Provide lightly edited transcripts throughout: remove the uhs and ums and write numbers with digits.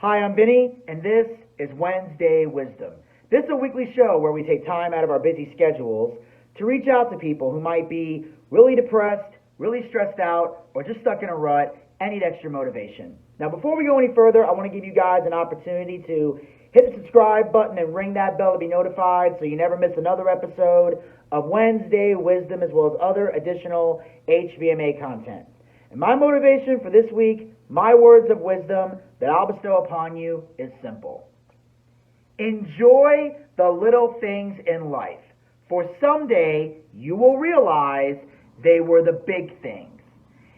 Hi, I'm Vinny, and this is Wednesday Wisdom. This is a weekly show where we take time out of our busy schedules to reach out to people who might be really depressed, really stressed out, or just stuck in a rut and need extra motivation. Now, before we go any further, I want to give you guys an opportunity to hit the subscribe button and ring that bell to be notified so you never miss another episode of Wednesday Wisdom as well as other additional HVMA content. And my motivation for this week, my words of wisdom that I'll bestow upon you is simple. Enjoy the little things in life, for someday you will realize they were the big things.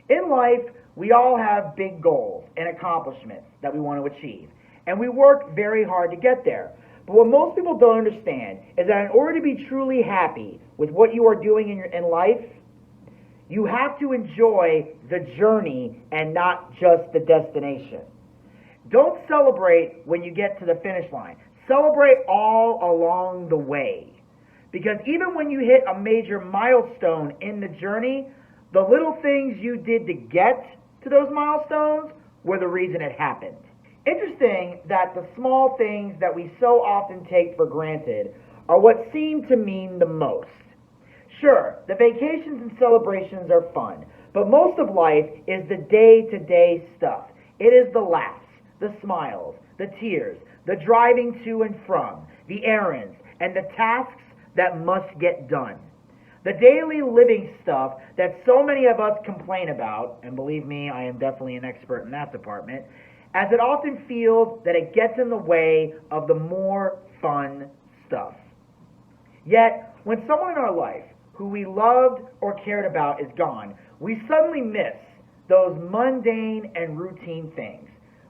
In life, we all have big goals and accomplishments that we want to achieve, and we work very hard to get there. But what most people don't understand is that in order to be truly happy with what you are doing in life, you have to enjoy the journey and not just the destination. Don't celebrate when you get to the finish line. Celebrate all along the way. Because even when you hit a major milestone in the journey, the little things you did to get to those milestones were the reason it happened. Interesting that the small things that we so often take for granted are what seem to mean the most. Sure, the vacations and celebrations are fun, but most of life is the day-to-day stuff. It is the laughs, the smiles, the tears, the driving to and from, the errands, and the tasks that must get done. The daily living stuff that so many of us complain about, and believe me, I am definitely an expert in that department, as it often feels that it gets in the way of the more fun stuff. Yet, when someone in our life who we loved or cared about is gone, we suddenly miss those mundane and routine things.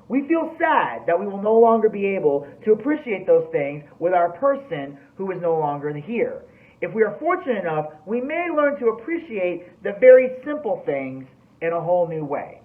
We feel sad that we will no longer be able to appreciate those things with our person who is no longer here. If we are fortunate enough, we may learn to appreciate the very simple things in a whole new way.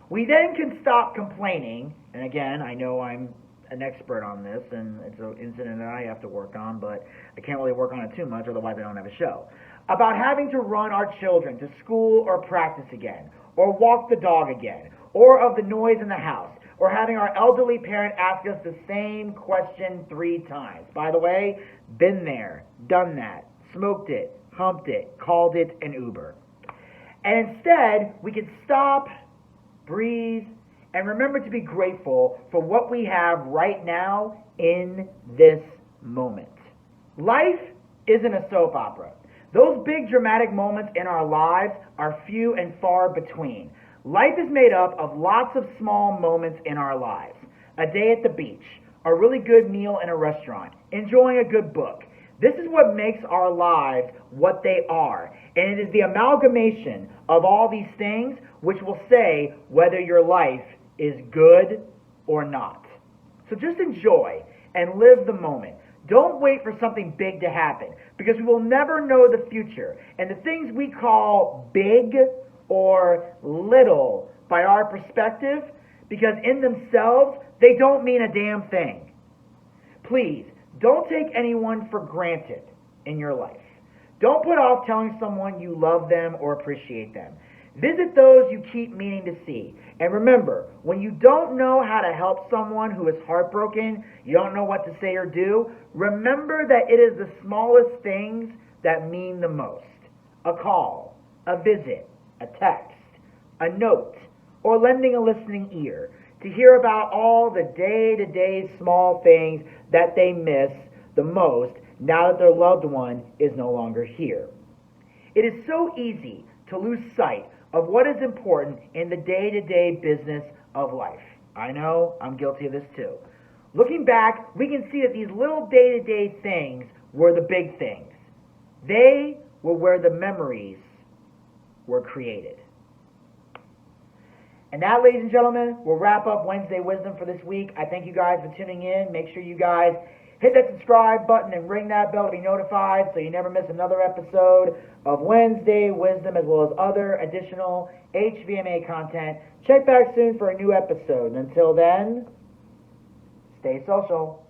We then can stop complaining, and again, I know I'm an expert on this, and it's an incident that I have to work on, but I can't really work on it too much, otherwise I don't have a show. About having to run our children to school or practice again, or walk the dog again, or of the noise in the house, or having our elderly parent ask us the same question 3 times. By the way, been there, done that, smoked it, humped it, called it an Uber. And instead, we can stop, breathe, and remember to be grateful for what we have right now in this moment. Life isn't a soap opera. Those big dramatic moments in our lives are few and far between. Life is made up of lots of small moments in our lives. A day at the beach, a really good meal in a restaurant, enjoying a good book. This is what makes our lives what they are. And it is the amalgamation of all these things which will say whether your life is good or not. So just enjoy and live the moment. Don't wait for something big to happen, because we will never know the future. And the things we call big or little by our perspective, because in themselves, they don't mean a damn thing. Please, don't take anyone for granted in your life. Don't put off telling someone you love them or appreciate them. Visit those you keep meaning to see. And remember, when you don't know how to help someone who is heartbroken, you don't know what to say or do, remember that it is the smallest things that mean the most. A call, a visit, a text, a note, or lending a listening ear to hear about all the day-to-day small things that they miss the most now that their loved one is no longer here. It is so easy to lose sight of what is important in the day-to-day business of life. I know, I'm guilty of this too. Looking back, we can see that these little day-to-day things were the big things. They were where the memories were created. And that, ladies and gentlemen, will wrap up Wednesday Wisdom for this week. I thank you guys for tuning in. Make sure you guys hit that subscribe button and ring that bell to be notified so you never miss another episode of Wednesday Wisdom as well as other additional HVMA content. Check back soon for a new episode. And until then, stay social.